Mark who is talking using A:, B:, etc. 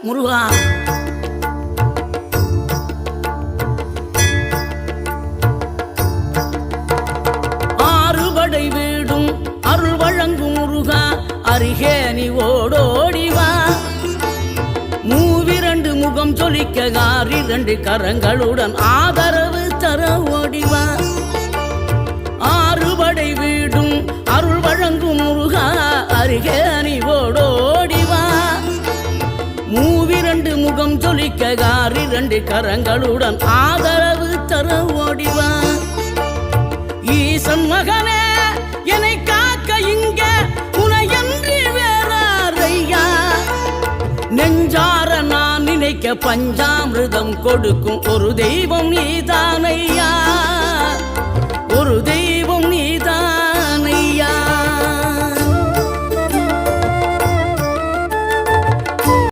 A: முருகா. ஆறுபடை வீடும் அருள் வழங்கும் முருகா, அருகே நீ ஓடோடிவா. மூவிரண்டு முகம் சொலிக்க ஆறிரண்டு கரங்களுடன் ஆதரவு தர ஓடிவா. ஆறுபடை வீடும் அருள் வழங்கும் முருகா, அருகே நீ ஓடோடிவா. மூவிரண்டு முகம் சொலிக்க ஆறிரண்டு கரங்களுடன் ஆதரவு தர ஓடிவா. ஈசன் மகனே என்னை காக்க இங்க உனையன்றி வேறாரையா. நெஞ்சார நான் நினைக்க பஞ்சாமிர்தம் கொடுக்கும் ஒரு தெய்வம் நீதானையா, ஒரு தெய்வம்